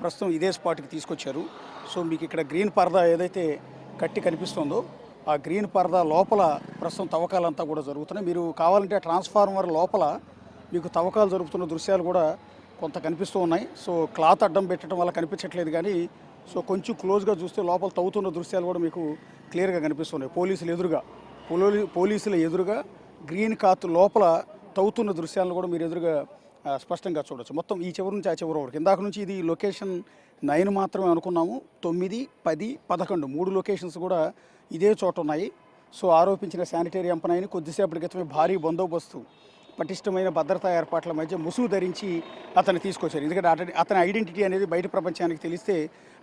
ప్రస్తుతం ఇదే స్పాట్కి తీసుకొచ్చారు. సో మీకు ఇక్కడ గ్రీన్ పరదా ఏదైతే కట్టి కనిపిస్తుందో ఆ గ్రీన్ పరదా లోపల ప్రస్తుతం తవ్వకాలంతా కూడా జరుగుతున్నాయి. మీరు కావాలంటే ట్రాన్స్ఫార్మర్ లోపల మీకు తవ్వకాలు జరుగుతున్న దృశ్యాలు కూడా కొంత కనిపిస్తూ ఉన్నాయి. సో క్లాత్ అడ్డం పెట్టడం వల్ల కనిపించట్లేదు, కానీ సో కొంచెం క్లోజ్గా చూస్తే లోపల తవ్వుతున్న దృశ్యాలు కూడా మీకు క్లియర్గా కనిపిస్తున్నాయి. పోలీసుల ఎదురుగా గ్రీన్ కాత్ లోపల తవ్వుతున్న దృశ్యాలను కూడా మీరు ఎదురుగా స్పష్టంగా చూడొచ్చు. మొత్తం ఈ చివరి నుంచి ఆ చివరి వరకు. ఇందాక నుంచి ఇది లొకేషన్ 9 మాత్రమే అనుకున్నాము. 9, 10, 11 3 లొకేషన్స్ కూడా ఇదే చోట ఉన్నాయి. సో ఆరోపించిన శానిటరీ ఎంపనైని కొద్దిసేపటి క్రితమే భారీ బందోబస్తు పటిష్టమైన భద్రతా ఏర్పాట్ల మధ్య ముసుగు ధరించి అతన్ని తీసుకొచ్చారు. ఎందుకంటే అతని ఐడెంటిటీ అనేది బయట ప్రపంచానికి తెలిస్తే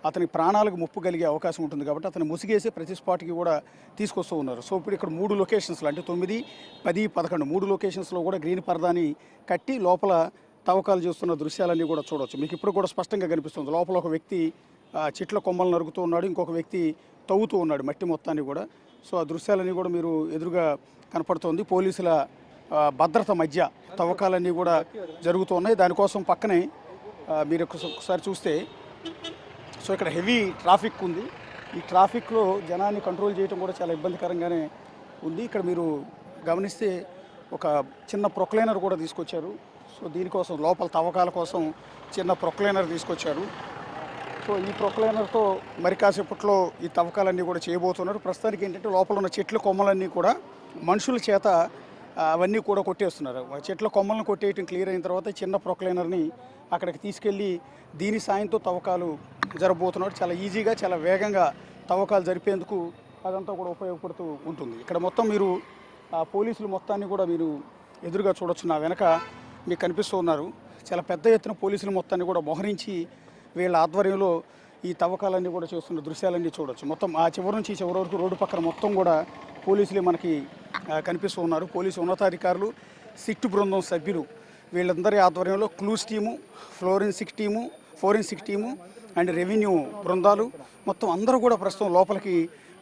అతని ప్రాణాలకు ముప్పు కలిగే అవకాశం ఉంటుంది కాబట్టి అతను ముసుగేసి ప్రతి స్పాట్కి కూడా తీసుకొస్తూ ఉన్నారు. సో ఇప్పుడు ఇక్కడ 3 లొకేషన్స్లో అంటే 9, 10, 11 3 లొకేషన్స్లో కూడా గ్రీన్ పరదాని కట్టి లోపల తవ్వకాలు చేస్తున్న దృశ్యాలన్నీ కూడా చూడవచ్చు. మీకు ఇప్పుడు కూడా స్పష్టంగా కనిపిస్తుంది. లోపల ఒక వ్యక్తి చెట్ల కొమ్మలు నరుగుతూ ఉన్నాడు, ఇంకొక వ్యక్తి తవ్వుతూ ఉన్నాడు మట్టి మొత్తాన్ని కూడా. సో ఆ దృశ్యాలన్నీ కూడా మీరు ఎదురుగా కనపడుతోంది. పోలీసుల భద్రత మధ్య తవ్వకాలన్నీ కూడా జరుగుతూ ఉన్నాయి. దానికోసం పక్కనే మీరు ఒకసారి చూస్తే సో ఇక్కడ హెవీ ట్రాఫిక్ ఉంది. ఈ ట్రాఫిక్లో జనాన్ని కంట్రోల్ చేయడం కూడా చాలా ఇబ్బందికరంగానే ఉంది. ఇక్కడ మీరు గమనిస్తే ఒక చిన్న ప్రొక్లైనర్ కూడా తీసుకొచ్చారు. సో దీనికోసం లోపల తవ్వకాల కోసం చిన్న ప్రొక్లైనర్ తీసుకొచ్చారు. సో ఈ ప్రొక్లైనర్తో మరి కాసేపట్లో ఈ తవ్వకాలన్నీ కూడా చేయబోతున్నారు. ప్రస్తుతానికి ఏంటంటే లోపల ఉన్న చెట్ల కొమ్మలన్నీ కూడా మనుషుల చేత అవన్నీ కూడా కొట్టేస్తున్నారు. చెట్ల కొమ్మలను కొట్టేయటం క్లియర్ అయిన తర్వాత చిన్న ప్రొక్లైనర్ని అక్కడికి తీసుకెళ్ళి దీని సాయంతో తవ్వకాలు జరగబోతున్నారు. చాలా ఈజీగా చాలా వేగంగా తవ్వకాలు జరిపేందుకు అదంతా కూడా ఉపయోగపడుతూ ఉంటుంది. ఇక్కడ మొత్తం మీరు పోలీసులు మొత్తాన్ని కూడా మీరు ఎదురుగా చూడొచ్చు. నా వెనక మీకు కనిపిస్తూ ఉన్నారు. చాలా పెద్ద ఎత్తున పోలీసులు మొత్తాన్ని కూడా మోహరించి వీళ్ళ ఆధ్వర్యంలో ఈ తవ్వకాలన్నీ కూడా చేస్తున్న దృశ్యాలన్నీ చూడొచ్చు. మొత్తం ఆ చివరి నుంచి చివరి వరకు రోడ్డు పక్కన మొత్తం కూడా పోలీసులే మనకి కనిపిస్తూ ఉన్నారు. పోలీసు ఉన్నతాధికారులు, సిట్ బృందం సభ్యులు వీళ్ళందరి ఆధ్వర్యంలో clues team, forensic team and revenue బృందాలు మొత్తం అందరూ కూడా ప్రస్తుతం లోపలికి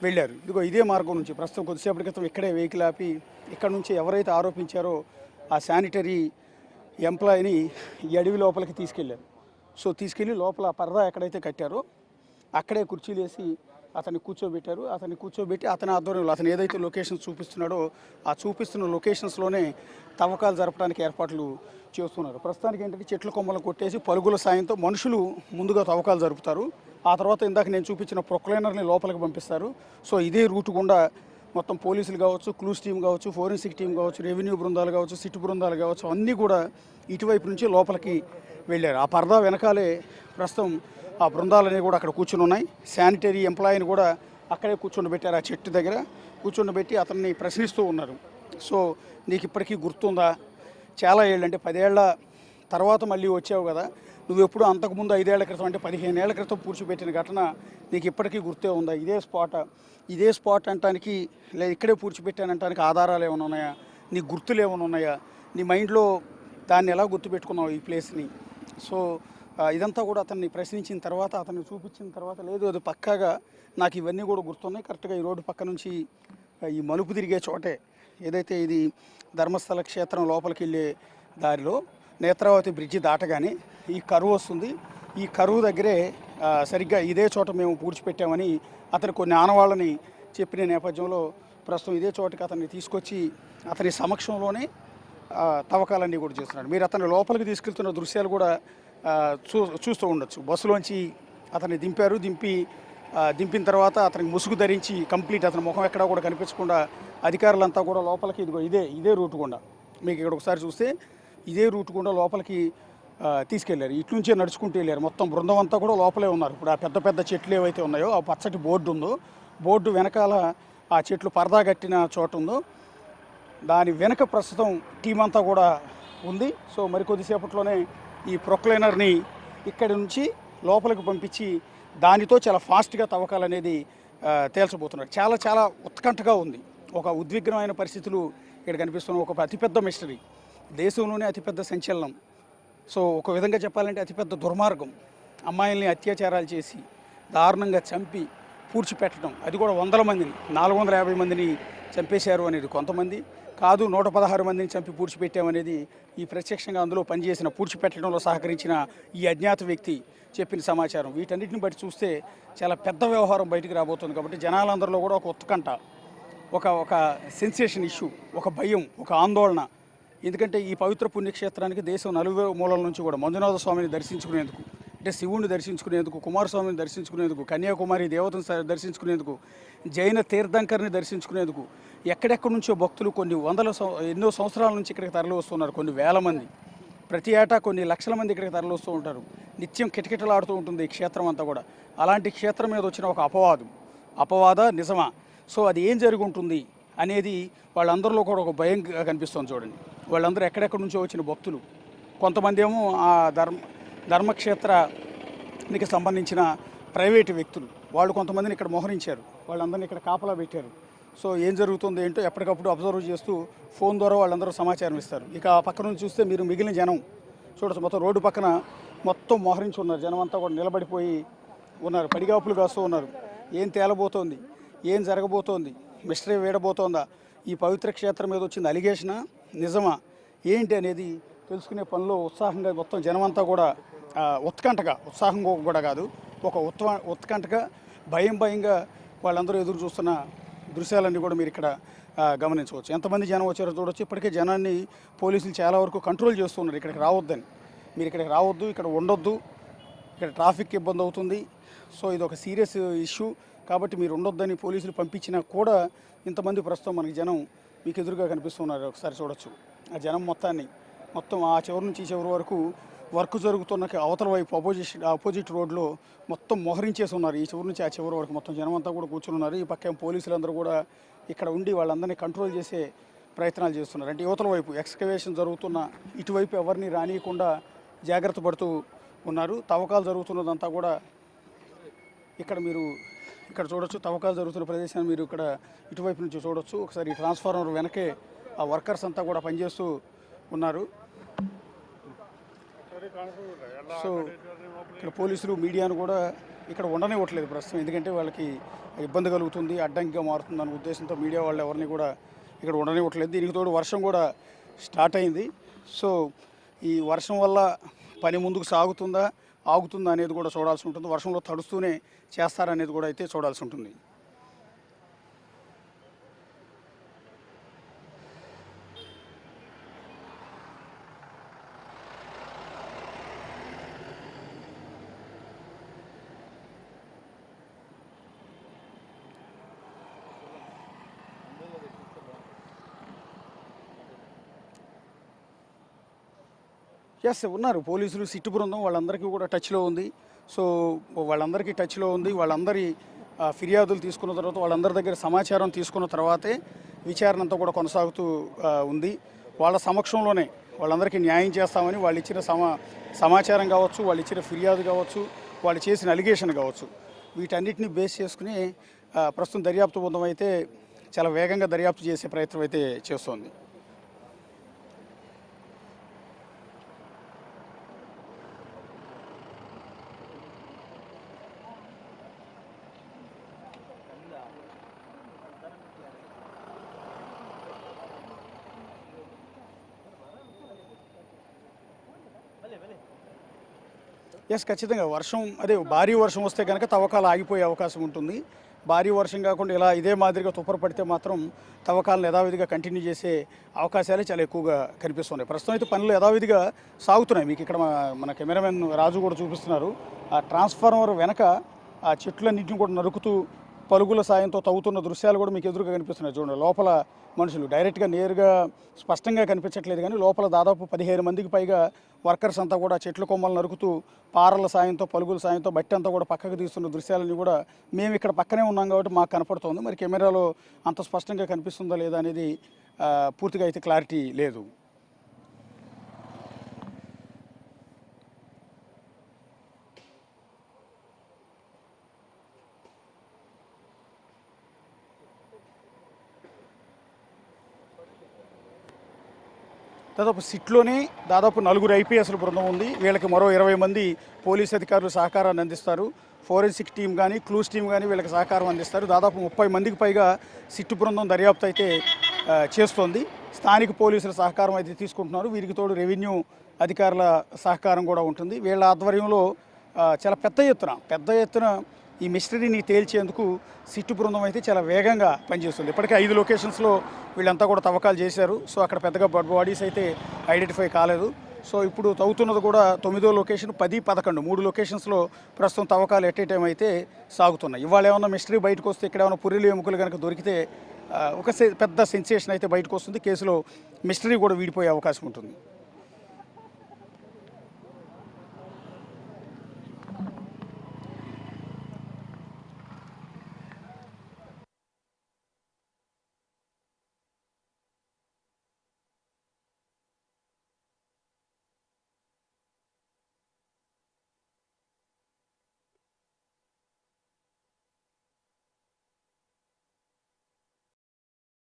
వెళ్ళారు. ఇదిగో ఇదే మార్గం నుంచి ప్రస్తుతం కొద్దిసేపటి క్రితం ఇక్కడే వెహికల్ ఆపి ఇక్కడ నుంచి ఎవరైతే ఆరోపించారో ఆ శానిటరీ ఎంప్లాయీని ఈ అడవి లోపలికి తీసుకెళ్ళారు. సో తీసుకెళ్ళి లోపల పరదా ఎక్కడైతే కట్టారో అక్కడే కుర్చీలు వేసి అతన్ని కూర్చోబెట్టారు. అతన్ని కూర్చోబెట్టి అతని ఆధ్వర్యంలో అతను ఏదైతే లొకేషన్ చూపిస్తున్నాడో ఆ చూపిస్తున్న లొకేషన్స్లోనే తవ్వకాలు జరపడానికి ఏర్పాట్లు చేస్తున్నారు. ప్రస్తుతానికి ఏంటంటే చెట్ల కొమ్మలను కొట్టేసి పరుగుల సాయంతో మనుషులు ముందుగా తవ్వకాలు జరుపుతారు. ఆ తర్వాత ఇందాక నేను చూపించిన ప్రొక్లైనర్ని లోపలికి పంపిస్తారు. సో ఇదే రూట్ గుండా మొత్తం పోలీసులు కావచ్చు, క్లూస్ టీం కావచ్చు, ఫోరెన్సిక్ టీం కావచ్చు, రెవెన్యూ బృందాలు కావచ్చు, సిట్ బృందాలు కావచ్చు, అన్నీ కూడా ఇటువైపు నుంచి లోపలికి వెళ్ళారు. ఆ పరదా వెనకాలే ప్రస్తుతం ఆ బృందాలన్నీ కూడా అక్కడ కూర్చుని ఉన్నాయి. శానిటరీ ఎంప్లాయీని కూడా అక్కడే కూర్చోబెట్టారు. ఆ చెట్టు దగ్గర కూర్చోబెట్టి అతన్ని ప్రశ్నిస్తూ ఉన్నారు. సో నీకు ఇప్పటికీ గుర్తుందా, చాలా ఏళ్ళు అంటే 10 ఏళ్ల తర్వాత మళ్ళీ వచ్చావు కదా, నువ్వు ఎప్పుడు అంతకుముందు 5 ఏళ్ల క్రితం అంటే 15 ఏళ్ల క్రితం పూడ్చిపెట్టిన ఘటన నీకు ఇప్పటికీ గుర్తే ఉందా? ఇదే స్పాట్ అంటానికి లేదా ఇక్కడే పూడ్చిపెట్టానంటానికి ఆధారాలు ఏమైనా ఉన్నాయా? నీ గుర్తులు ఏమైనా ఉన్నాయా? నీ మైండ్లో దాన్ని ఎలా గుర్తుపెట్టుకున్నావు ఈ ప్లేస్ని? సో ఇదంతా కూడా అతన్ని ప్రశ్నించిన తర్వాత అతన్ని చూపించిన తర్వాత లేదు అది పక్కాగా నాకు ఇవన్నీ కూడా గుర్తున్నాయి, కరెక్ట్గా ఈ రోడ్డు పక్క నుంచి ఈ మలుపు తిరిగే చోటే ఏదైతే ఇది ధర్మస్థల క్షేత్రం లోపలికి వెళ్ళే దారిలో నేత్రావతి బ్రిడ్జి దాటగానే ఈ కరువు వస్తుంది. ఈ కరువు దగ్గరే సరిగ్గా ఇదే చోట మేము పూడ్చిపెట్టామని అతను కొన్ని ఆనవాళ్ళని చెప్పిన నేపథ్యంలో ప్రస్తుతం ఇదే చోటకి అతన్ని తీసుకొచ్చి అతని సమక్షంలోనే తవ్వకాలన్నీ కూడా చేస్తున్నాడు. మీరు అతని లోపలికి తీసుకెళ్తున్న దృశ్యాలు కూడా చూస్తూ ఉండొచ్చు. బస్సులోంచి అతన్ని దింపిన తర్వాత అతనికి ముసుగు ధరించి కంప్లీట్ అతని ముఖం ఎక్కడా కూడా కనిపించకుండా అధికారులంతా కూడా లోపలికి ఇదే రూట్ గుండా మీకు ఇక్కడ ఒకసారి చూస్తే ఇదే రూట్ గుండా లోపలికి తీసుకెళ్లారు. ఇటు నుంచే నడుచుకుంటూ వెళ్ళారు. మొత్తం బృందం అంతా కూడా లోపలే ఉన్నారు. ఇప్పుడు ఆ పెద్ద పెద్ద చెట్లు ఏవైతే ఉన్నాయో ఆ పచ్చటి బోర్డు ఉందో, బోర్డు వెనకాల ఆ చెట్లు పరదా కట్టిన చోటు ఉందో దాని వెనక ప్రస్తుతం టీం అంతా కూడా ఉంది. సో మరికొద్దిసేపట్లోనే ఈ ప్రొక్లైనర్ని ఇక్కడి నుంచి లోపలికి పంపించి దానితో చాలా ఫాస్ట్గా తవ్వకాలు అనేది తేల్చబోతున్నారు. చాలా చాలా ఉత్కంఠగా ఉంది. ఒక ఉద్విగ్నమైన పరిస్థితులు ఇక్కడ కనిపిస్తున్న ఒక అతిపెద్ద మిస్టరీ, దేశంలోనే అతిపెద్ద సంచలనం. సో ఒక విధంగా చెప్పాలంటే అతిపెద్ద దుర్మార్గం. అమ్మాయిల్ని అత్యాచారాలు చేసి దారుణంగా చంపి పూడ్చిపెట్టడం, అది కూడా 100 మందిని 450 మందిని చంపేశారు అనేది కొంతమంది, కాదు 116 మందిని చంపి పూడ్చిపెట్టామనేది ఈ ప్రత్యక్షంగా అందులో పనిచేసిన పూడ్చిపెట్టడంలో సహకరించిన ఈ అజ్ఞాత వ్యక్తి చెప్పిన సమాచారం. వీటన్నిటిని బట్టి చూస్తే చాలా పెద్ద వ్యవహారం బయటికి రాబోతుంది. కాబట్టి జనాలందరిలో కూడా ఒక ఉత్కంఠ, ఒక సెన్సేషన్ ఇష్యూ, ఒక భయం, ఒక ఆందోళన. ఎందుకంటే ఈ పవిత్ర పుణ్యక్షేత్రానికి దేశం నలుమూలల నుంచి కూడా మంజునాథ స్వామిని దర్శించుకునేందుకు, అంటే శివుణ్ణి దర్శించుకునేందుకు, కుమారస్వామిని దర్శించుకునేందుకు, కన్యాకుమారి దేవతను దర్శించుకునేందుకు, జైన తీర్థంకర్ని దర్శించుకునేందుకు ఎక్కడెక్కడి నుంచో భక్తులు ఎన్నో సంవత్సరాల నుంచి ఇక్కడికి తరలి వస్తున్నారు. కొన్ని వేల మంది, ప్రతి ఏటా కొన్ని లక్షల మంది ఇక్కడికి తరలి వస్తూ ఉంటారు. నిత్యం కిటకిటలాడుతూ ఉంటుంది ఈ క్షేత్రం అంతా కూడా. అలాంటి క్షేత్రం మీద వచ్చిన ఒక అపవాద నిజమా? సో అది ఏం జరిగి ఉంటుంది అనేది వాళ్ళందరిలో కూడా ఒక భయంగా కనిపిస్తుంది. చూడండి, వాళ్ళందరూ ఎక్కడెక్కడి నుంచో వచ్చిన భక్తులు. కొంతమంది ఏమో ఆ ధర్మక్షేత్రానికి సంబంధించిన ప్రైవేటు వ్యక్తులు, వాళ్ళు కొంతమందిని ఇక్కడ మోహరించారు, వాళ్ళందరినీ ఇక్కడ కాపలా పెట్టారు. సో ఏం జరుగుతుందో ఏంటో ఎప్పటికప్పుడు అబ్జర్వ్ చేస్తూ ఫోన్ ద్వారా వాళ్ళందరూ సమాచారం ఇస్తారు. ఇక ఆ పక్క నుంచి చూస్తే మీరు మిగిలిన జనం చూడొచ్చు. మొత్తం రోడ్డు పక్కన మొత్తం మోహరించి ఉన్నారు. జనం అంతా కూడా నిలబడిపోయి ఉన్నారు, పడిగాపులు కాస్తూ ఉన్నారు. ఏం తేలబోతోంది, ఏం జరగబోతోంది, మిస్టరీ వేయబోతోందా, ఈ పవిత్ర క్షేత్రం మీద వచ్చింది అలిగేషనా, నిజమా, ఏంటి అనేది తెలుసుకునే పనిలో ఉత్సాహంగా మొత్తం జనమంతా కూడా ఉత్సాహం కూడా కాదు, ఒక ఉత్కంఠగా భయంగా వాళ్ళందరూ ఎదురు చూస్తున్న దృశ్యాలన్నీ కూడా మీరు ఇక్కడ గమనించవచ్చు. ఎంతమంది జనం వచ్చారో చూడవచ్చు. ఇప్పటికే జనాన్ని పోలీసులు చాలా వరకు కంట్రోల్ చేస్తున్నారు. ఇక్కడికి రావద్దని, మీరు ఇక్కడికి రావద్దు, ఇక్కడ ఉండొద్దు, ఇక్కడ ట్రాఫిక్ ఇబ్బంది అవుతుంది, సో ఇది ఒక సీరియస్ ఇష్యూ కాబట్టి మీరు ఉండొద్దని పోలీసులు పంపించినా కూడా ఇంతమంది ప్రస్తుతం మనకి జనం మీకు ఎదురుగా కనిపిస్తున్నారు. ఒకసారి చూడొచ్చు ఆ జనం మొత్తం ఆ చివరి నుంచి ఈ చివరి వరకు వర్క్ జరుగుతున్న అవతల వైపు ఆపోజిట్ రోడ్లో మొత్తం మోహరించేసి ఉన్నారు. ఈ చివరి నుంచి ఆ చివరి వరకు మొత్తం జనం అంతా కూడా కూర్చుని ఉన్నారు. ఈ పక్క పోలీసులందరూ కూడా ఇక్కడ ఉండి వాళ్ళందరినీ కంట్రోల్ చేసే ప్రయత్నాలు చేస్తున్నారు. అంటే యువతల వైపు ఎక్స్కవేషన్ జరుగుతున్న ఇటువైపు ఎవరిని రానియకుండా జాగ్రత్త పడుతూ ఉన్నారు. తవ్వకాలు జరుగుతున్నదంతా కూడా ఇక్కడ చూడొచ్చు. తవ్వకాలు జరుగుతున్న ప్రదేశాన్ని మీరు ఇక్కడ ఇటువైపు నుంచి చూడొచ్చు. ఒకసారి ఈ ట్రాన్స్ఫార్మర్ వెనకే ఆ వర్కర్స్ అంతా కూడా పనిచేస్తూ ఉన్నారు. సో ఇక్కడ పోలీసులు మీడియాను కూడా ఇక్కడ ఉండనివ్వట్లేదు ప్రస్తుతం, ఎందుకంటే వాళ్ళకి ఇబ్బంది కలుగుతుంది, అడ్డంకిగా మారుతుంది అనే ఉద్దేశంతో మీడియా వాళ్ళు ఎవరిని కూడా ఇక్కడ ఉండనివ్వట్లేదు. దీనికి తోడు వర్షం కూడా స్టార్ట్ అయింది. సో ఈ వర్షం వల్ల పని ముందుకు సాగుతుందా ఆగుతుందా అనేది కూడా చూడాల్సి ఉంటుంది. వర్షంలో తడుస్తూనే చేస్తారనేది కూడా అయితే చూడాల్సి ఉంటుంది. ఉన్నారు పోలీసులు, సిట్టు బృందం వాళ్ళందరికీ కూడా టచ్లో ఉంది. సో వాళ్ళందరికీ టచ్లో ఉంది. వాళ్ళందరి ఫిర్యాదులు తీసుకున్న తర్వాత వాళ్ళందరి దగ్గర సమాచారం తీసుకున్న తర్వాతే విచారణ అంతా కూడా కొనసాగుతూ ఉంది. వాళ్ళ సమక్షంలోనే వాళ్ళందరికీ న్యాయం చేస్తామని వాళ్ళు ఇచ్చిన సమాచారం కావచ్చు, వాళ్ళు ఇచ్చిన ఫిర్యాదు కావచ్చు, వాళ్ళు చేసిన అలిగేషన్ కావచ్చు, వీటన్నిటిని బేస్ చేసుకుని ప్రస్తుతం దర్యాప్తు బృందం అయితే చాలా వేగంగా దర్యాప్తు చేసే ప్రయత్నం అయితే చేస్తోంది. ఖచ్చితంగా భారీ వర్షం వస్తే కనుక తవ్వకాలు ఆగిపోయే అవకాశం ఉంటుంది. భారీ వర్షం కాకుండా ఇలా ఇదే మాదిరిగా తుప్పర పడితే మాత్రం తవ్వకాలను యథావిధిగా కంటిన్యూ చేసే అవకాశాలే చాలా ఎక్కువగా కనిపిస్తున్నాయి. ప్రస్తుతం అయితే పనులు యథావిధిగా సాగుతున్నాయి. మీకు ఇక్కడ మన కెమెరామెన్ రాజు కూడా చూపిస్తున్నారు. ఆ ట్రాన్స్ఫార్మర్ వెనక ఆ చెట్లన్నింటిని కూడా నరుకుతూ పలుగుల సాయంతో తవ్వుతున్న దృశ్యాలు కూడా మీకు ఎదురుగా కనిపిస్తున్నాయి. చూడండి, లోపల మనుషులు డైరెక్ట్గా నేరుగా స్పష్టంగా కనిపించట్లేదు, కానీ లోపల దాదాపు 15 మందికి పైగా వర్కర్స్ అంతా కూడా చెట్ల కొమ్మలు నరుకుతూ పారల సాయంతో పలుగుల సాయంతో బట్టి అంతా కూడా పక్కకు తీస్తున్న దృశ్యాలన్నీ కూడా మేము ఇక్కడ పక్కనే ఉన్నాం కాబట్టి మాకు కనపడుతోంది. మరి కెమెరాలో అంత స్పష్టంగా కనిపిస్తుందా లేదా అనేది పూర్తిగా అయితే క్లారిటీ లేదు. దాదాపు సిట్లోనే దాదాపు 4 ఐపీఎస్ల బృందం ఉంది. వీళ్ళకి మరో 20 మంది పోలీస్ అధికారులు సహకారాన్ని అందిస్తారు. ఫోరెన్సిక్ టీం కానీ క్లూస్ టీం కానీ వీళ్ళకి సహకారం అందిస్తారు. దాదాపు 30 మందికి పైగా సిట్టు బృందం దర్యాప్తు అయితే చేస్తోంది. స్థానిక పోలీసుల సహకారం అయితే తీసుకుంటున్నారు. వీరికి తోడు రెవెన్యూ అధికారుల సహకారం కూడా ఉంటుంది. వీళ్ళ ఆధ్వర్యంలో చాలా పెద్ద ఎత్తున ఈ మిస్టరీని తేల్చేందుకు సిట్టు బృందం అయితే చాలా వేగంగా పనిచేస్తుంది. ఇప్పటికే 5 లొకేషన్స్లో వీళ్ళంతా కూడా తవ్వకాలు చేశారు. సో అక్కడ పెద్దగా బాడీస్ అయితే ఐడెంటిఫై కాలేదు. సో ఇప్పుడు తవ్వుతున్నది కూడా 9వ లొకేషన్, 10, 11 3 లొకేషన్స్లో ప్రస్తుతం తవ్వకాలు ఎట్ ఏ టైం అయితే సాగుతున్నాయి. ఇవాళ ఏమన్నా మిస్టరీ బయటకు వస్తే, ఇక్కడ ఏమైనా పుర్రెలు ఎముకలు కనుక దొరికితే ఒక పెద్ద సెన్సేషన్ అయితే బయటకు వస్తుంది. కేసులో మిస్టరీ కూడా వీడిపోయే అవకాశం ఉంటుంది.